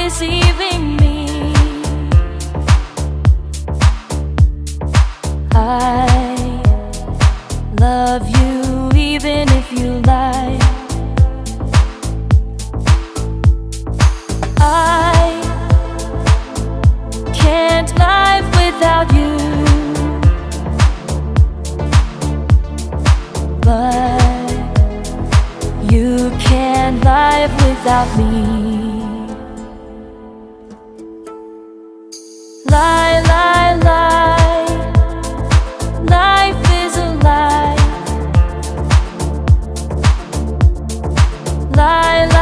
deceiving me. I love you even if you lie. I can't live without you, but you can't live without me. Lie, lie, lie. Life is a lie. Lie, lie.